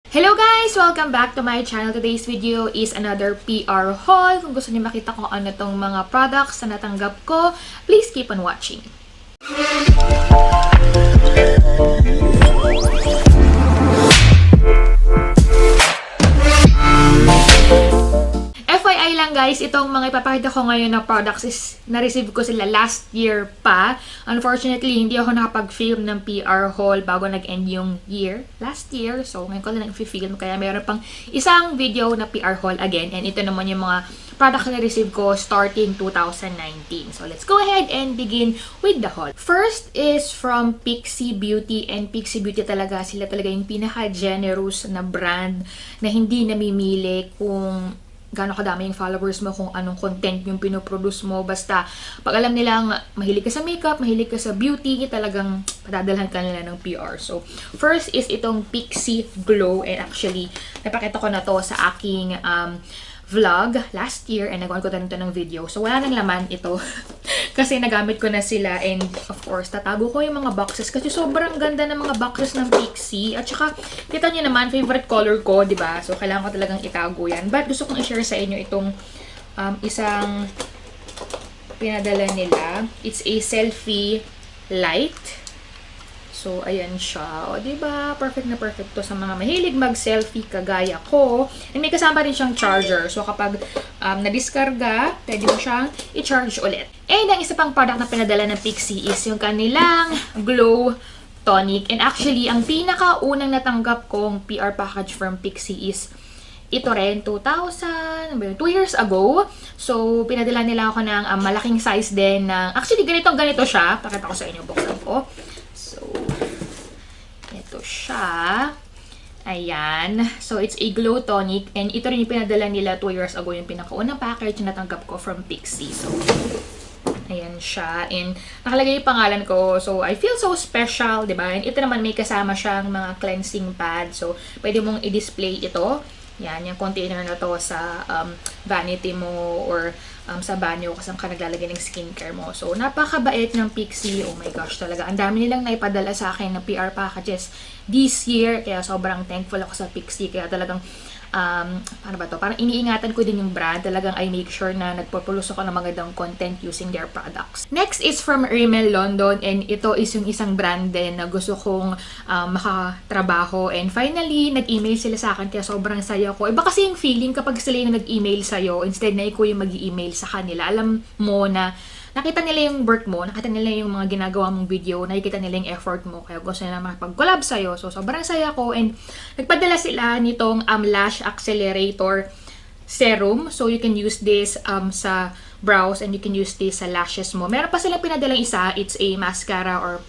Hello guys! Welcome back to my channel. Today's video is another PR haul. Kung gusto niyo makita kung ano tong mga products na natanggap ko, please keep on watching. FYI lang guys, itong mga ipapakita ko ngayon na products is na-receive ko sila last year pa. Unfortunately, hindi ako nakapag-film ng PR haul bago nag-end yung year. Last year. So, ngayon ko lang nag-film. Kaya meron pang isang video na PR haul again. And ito naman yung mga products na na-receive ko starting 2019. So, let's go ahead and begin with the haul. First is from Pixi Beauty. And Pixi Beauty talaga, sila talaga yung pinaka-generous na brand na hindi namimili kung gaano kadami yung followers mo, kung anong content yung pinoproduce mo. Basta, pag alam nilang mahilig ka sa makeup, mahilig ka sa beauty, talagang padadalhan ka nila ng PR. So, first is itong Pixi Glow. And actually, napakita ko na to sa aking vlog last year and nagawa ko nito ng video. So, wala nang laman ito. Kasi nagamit ko na sila and of course, tatago ko yung mga boxes kasi sobrang ganda ng mga boxes ng Pixi. At saka, kita nyo naman, favorite color ko, di ba? So, kailangan ko talagang itago yan. But gusto kong i-share sa inyo itong isang pinadala nila. It's a selfie light. So, ayan siya. O, diba? Perfect na perfect to sa mga mahilig mag-selfie kagaya ko. And may kasama rin siyang charger. So, kapag na-discarga, pwede mo siyang i-charge ulit. And ang isa pang product na pinadala ng Pixi is yung kanilang Glow Tonic. And actually, ang pinakaunang natanggap kong PR package from Pixi is ito rin, 2 years ago. So, pinadala nila ako ng malaking size din. Actually, ganito siya. Pakita ko sa inyo. Buksan ko. So, ito siya. Ayan. So, it's a glow tonic. And ito rin yung pinadala nila 2 years ago. Yung pinakaunang package na natanggap ko from Pixi. So, ayan siya. And nakalagay yung pangalan ko. So, I feel so special, diba? And ito naman may kasama siyang mga cleansing pad. So, pwede mong i-display ito. Yan, yung container na to sa vanity mo or sa banyo kasi ka naglalagay ng skincare mo. So, napakabait ng Pixi. Oh my gosh, talaga. Ang dami nilang naipadala sa akin na PR packages this year. Kaya sobrang thankful ako sa Pixi. Kaya talagang, paano ba to? Parang iniingatan ko din yung brand. Talagang I make sure na nagpo-produce ako ng magandang content using their products. Next is from RIMMEL London. And ito is yung isang brand din na gusto kong makatrabaho. And finally, nag-email sila sa akin. Kaya sobrang saya ko. Iba kasi yung feeling kapag sila yung nag-email sa'yo instead na ikaw yung mag-email sa kanila. Alam mo na nakita nila yung work mo, nakita nila yung mga ginagawa mong video, nakikita nila yung effort mo, kaya gusto nila makipag-collab sa'yo. So, sobrang saya ko. And nagpadala sila nitong LASH ACCELERATOR SERUM. So, you can use this sa brows and you can use this sa lashes mo. Meron pa silang pinadalang isa. It's a mascara or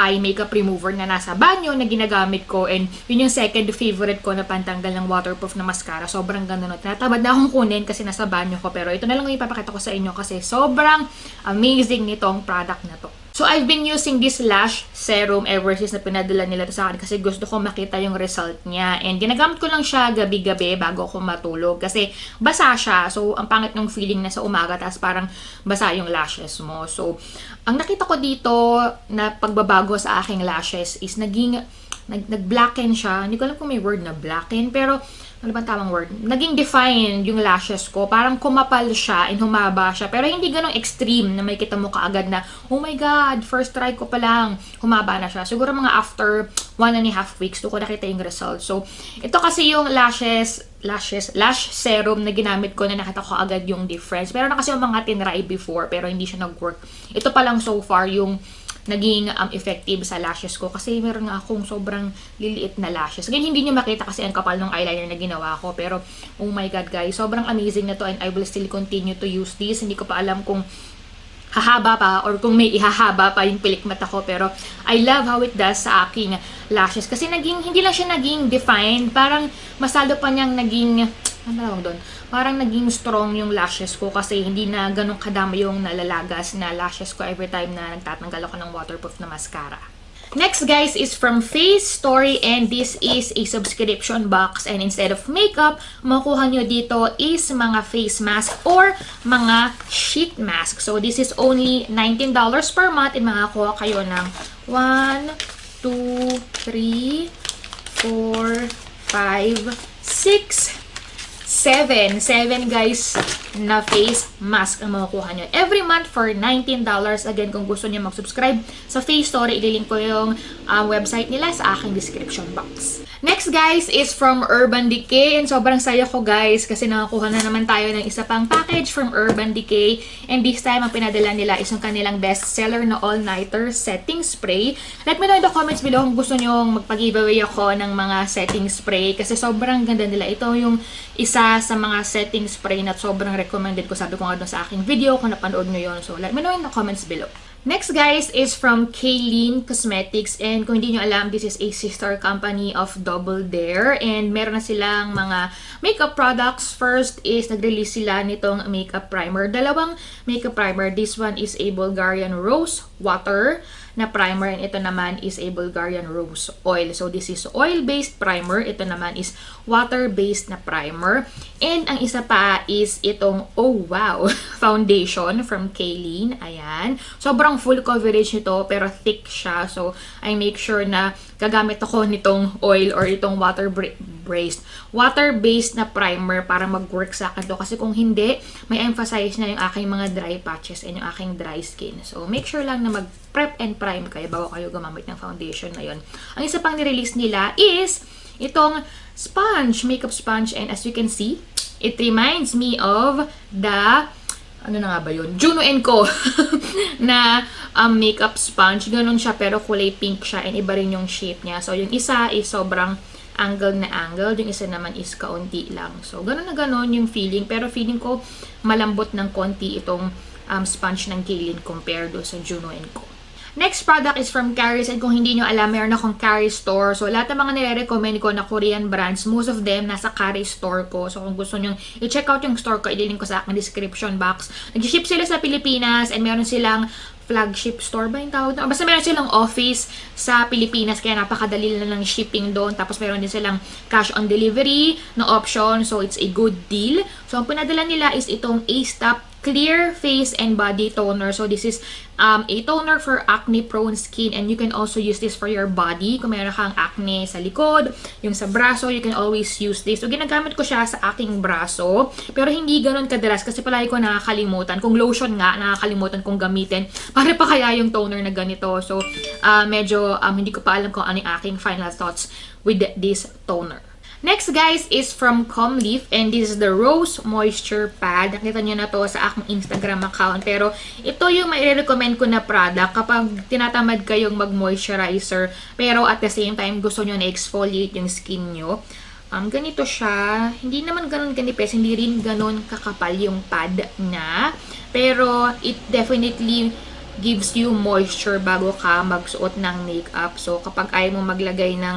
eye makeup remover na nasa banyo na ginagamit ko. And yun yung second favorite ko na pantanggal ng waterproof na mascara. Sobrang ganda nun. Tinatabad na akong kunin kasi nasa banyo ko. Pero ito na lang yung ipapakita ko sa inyo kasi sobrang amazing nitong product na to. So, I've been using this lash serum ever since na pinadala nila to sa akin kasi gusto ko makita yung result niya. And ginagamit ko lang siya gabi-gabi bago ako matulog kasi basa siya. So, ang pangit ng feeling na sa umaga tapos parang basa yung lashes mo. So, ang nakita ko dito na pagbabago sa aking lashes is nag-blacken siya. Hindi ko alam kung may word na blacken pero ano ba tamang word? Naging defined yung lashes ko. Parang kumapal siya and humaba siya. Pero hindi ganong extreme na may kita mo kaagad na, oh my God, first try ko pa lang. Humaba na siya. Siguro mga after 1.5 weeks, doon ko nakita yung result. So, ito kasi yung lash serum na ginamit ko na nakita ko agad yung difference. Pero na kasi yung mga tinry before, pero hindi siya nag-work. Ito pa lang so far yung naging effective sa lashes ko kasi meron nga akong sobrang liliit na lashes. Ganyan hindi nyo makita kasi ang kapal ng eyeliner na ginawa ko. Pero, oh my God guys, sobrang amazing na to and I will still continue to use this. Hindi ko pa alam kung hahaba pa or kung may ihahaba pa yung pilik mata ko. Pero, I love how it does sa aking lashes. Kasi hindi lang siya naging defined. Parang masalo pa niyang naging, parang naging strong yung lashes ko kasi hindi na ganun kadami yung nalalagas na lashes ko every time na nagtatanggal ako ng waterproof na mascara. Next guys is from Facetory and this is a subscription box and instead of makeup, makukuha nyo dito is mga face mask or mga sheet mask. So this is only $19 per month and makakuha kayo ng 1, 2, 3, 4, 5, 6, 7 guys na face mask ang makukuha nyo. Every month for $19. Again, kung gusto nyo mag-subscribe sa Facetory, ililink ko yung website nila sa aking description box. Next guys is from Urban Decay, and sobrang saya ko guys kasi nakakuha na naman tayo ng isa pang package from Urban Decay, and this time ang pinadala nila is yung kanilang bestseller na all-nighter setting spray. Let me know in the comments below kung gusto nyo magpag-giveaway ako ng mga setting spray kasi sobrang ganda nila. Ito yung isa sa mga setting spray na sobrang recommended ko. Sabi ko nga doon sa aking video kung napanood nyo yun. So let me know in the comments below. Next guys is from KEVYN Cosmetics, and kung hindi nyo alam, this is a sister company of Double Dare, and meron na silang mga makeup products. First is nag-release sila nitong makeup primer, dalawang makeup primer. This one is a Bulgarian Rose Water na primer, and ito naman is a Bulgarian Rose Oil. So this is oil-based primer, ito naman is water-based na primer, and ang isa pa is itong oh wow foundation from KEVYN. Ayan, sobrang full coverage nito pero thick siya, so I make sure na gagamit ako nitong oil or itong water-based na primer para mag-work sa akin to, kasi kung hindi, may emphasize na yung aking mga dry patches and yung aking dry skin. So make sure lang na mag-prep and prime kayo bago kayo gumamit ng foundation na yun. Ang isa pang nirelease nila is itong sponge, makeup sponge, and as you can see, it reminds me of the ano na nga ba yun? Juno & Co na makeup sponge. Ganun siya pero kulay pink siya, and iba rin yung shape niya. So yung isa is sobrang angle na angle, yung isa naman is kaunti lang. So ganun na ganun yung feeling, pero feeling ko malambot ng konti itong sponge ng KEVYN compared do sa Juno & Co. Next product is from CHARIS, and kung hindi nyo alam, meron akong CHARIS store. So, lahat ng mga nire-recommend ko na Korean brands, most of them nasa CHARIS store ko. So, kung gusto nyo i-check out yung store ko, ililink ko sa aking description box. Nag-ship sila sa Pilipinas, and meron silang flagship store ba yung tawag? Basta meron silang office sa Pilipinas, kaya napakadali na ng shipping doon. Tapos meron din silang cash on delivery na option, so it's a good deal. So, ang pinadala nila is itong A-Stop Clear Face and Body Toner. So, this is a toner for acne-prone skin, and you can also use this for your body. Kung meron kang acne sa likod, yung sa braso, you can always use this. So, ginagamit ko siya sa aking braso, pero hindi ganun kadalas kasi palagi ko nakakalimutan. Kung lotion nga, nakakalimutan kong gamitin. Pare pa kaya yung toner na ganito. So, medyo hindi ko pa alam kung ano yung aking final thoughts with this toner. Next guys is from Comleaf, and this is the Rose Moisture Pad. Nakita nyo na to sa aking Instagram account, pero ito yung mai-recommend ko na product kapag tinatamad kayong mag-moisturizer pero at the same time gusto nyo na-exfoliate yung skin nyo. Ganito siya. Hindi naman ganun ganipes, hindi rin ganun kakapal yung pad na, pero it definitely gives you moisture bago ka magsuot ng makeup. So kapag ayaw mo maglagay ng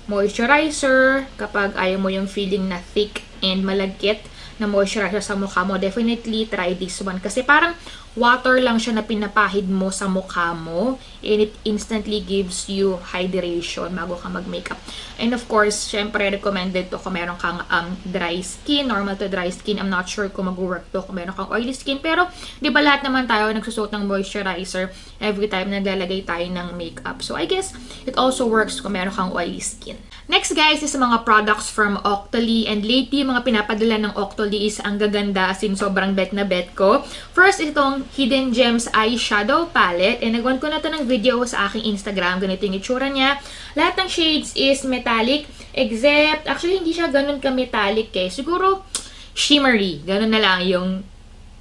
moisturizer, kapag ayaw mo yung feeling na thick and malagkit na moisturizer sa mukha mo, definitely try this one. Kasi parang water lang siya na pinapahid mo sa mukha mo, and it instantly gives you hydration bago ka mag-makeup. And of course, syempre recommended to kung meron kang dry skin, normal to dry skin. I'm not sure kung mag-work to kung meron kang oily skin, pero di ba lahat naman tayo nagsusuot ng moisturizer every time naglalagay tayo ng makeup. So I guess it also works kung meron kang oily skin. Next guys is mga products from OCTOLY, and lately mga pinapadala ng OCTOLY is ang gaganda, as in sobrang bet na bet ko. First is itong Hidden Gems Eyeshadow Palette, and nagawan ko na to ng video sa aking Instagram. Ganito yung itsura niya. Lahat ng shades is metallic, except, actually hindi siya ganun ka-metallic eh. Siguro shimmery, ganun na lang yung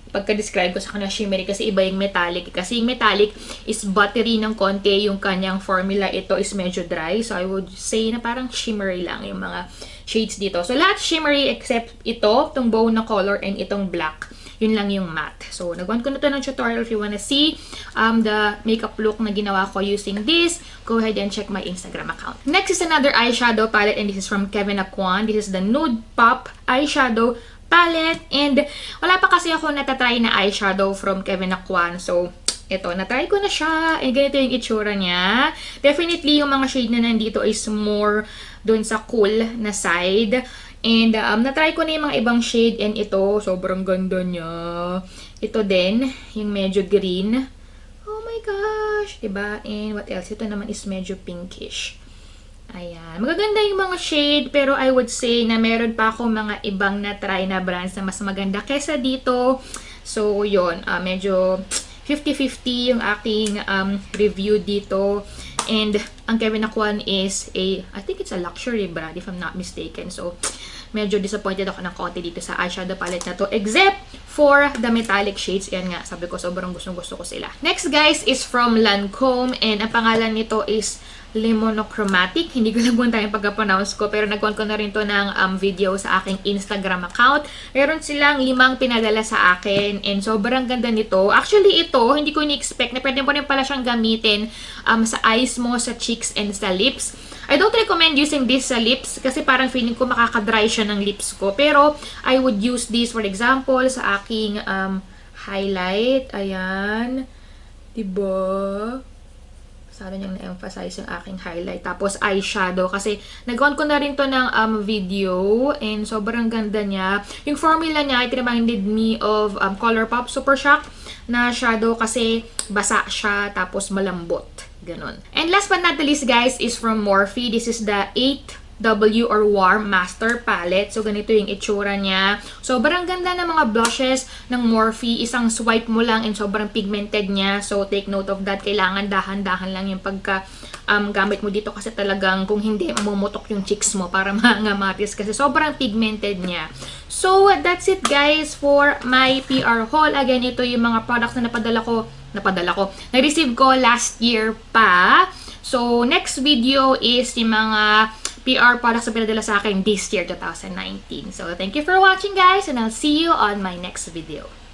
pagka-describe ko sa kanya, shimmery, kasi iba yung metallic. Kasi yung metallic is buttery ng konti, yung kanyang formula, ito is medyo dry. So I would say na parang shimmery lang yung mga shades dito. So lahat shimmery except ito, itong bone na color, and itong black. Yun lang yung matte. So nagawan ko na to ng tutorial if you wanna see the makeup look na ginawa ko using this. Go ahead and check my Instagram account. Next is another eyeshadow palette, and this is from KEVYN. This is the NUDEPOP eyeshadow palette, and wala pa kasi ako natatry na eyeshadow from KEVYN. So ito, natry ko na siya, and ganito yung itsura niya. Definitely yung mga shade na nandito is more dun sa cool na side, and natry ko na yung mga ibang shade, and ito sobrang ganda niya. Ito din yung medyo green, oh my gosh, diba? And what else, ito naman is medyo pinkish. Ayan. Magaganda yung mga shade, pero I would say na meron pa ako mga ibang na-try na brands na mas maganda kesa dito. So, yun. Medyo 50-50 yung aking review dito. And ang KEVYN nakuha is I think it's a luxury brand if I'm not mistaken. So, medyo disappointed ako ng konti dito sa eyeshadow palette na to. Except for the metallic shades. Yan nga, sabi ko sobrang gustong-gusto ko sila. Next guys is from LANCOME and ang pangalan nito is Le Monochromatique. Hindi ko nagunta yung pagka-pronounce ko, pero nagkuhan ko na rin to ng video sa aking Instagram account. Meron silang 5 pinadala sa akin and sobrang ganda nito. Actually ito, hindi ko ni-expect na pwede mo rin pala siyang gamitin sa eyes mo, sa cheeks, and sa lips. I don't recommend using this sa lips kasi parang feeling ko makaka-dry siya ng lips ko. Pero I would use this for example sa aking highlight. Ayan. Diba? Sana niyang na-emphasize yung aking highlight. Tapos eyeshadow. Kasi nagawan ko na rin to ng video. And sobrang ganda niya. Yung formula niya, it reminded me of ColourPop Super Shock na shadow kasi basa siya. Tapos malambot. Ganon. And last but not the least guys is from MORPHE. This is the 8W or Warm Master Palette. So, ganito yung itsura niya. Sobrang ganda ng mga blushes ng MORPHE. Isang swipe mo lang and sobrang pigmented niya. So, take note of that. Kailangan dahan-dahan lang yung pagka gamit mo dito kasi talagang kung hindi, mamumutok yung cheeks mo para mangamatis kasi sobrang pigmented niya. So, that's it guys for my PR haul. Again, ito yung mga products na na-receive ko last year pa. So, next video is yung mga PR products na pinadala sa akin this year, 2019. So, thank you for watching guys and I'll see you on my next video.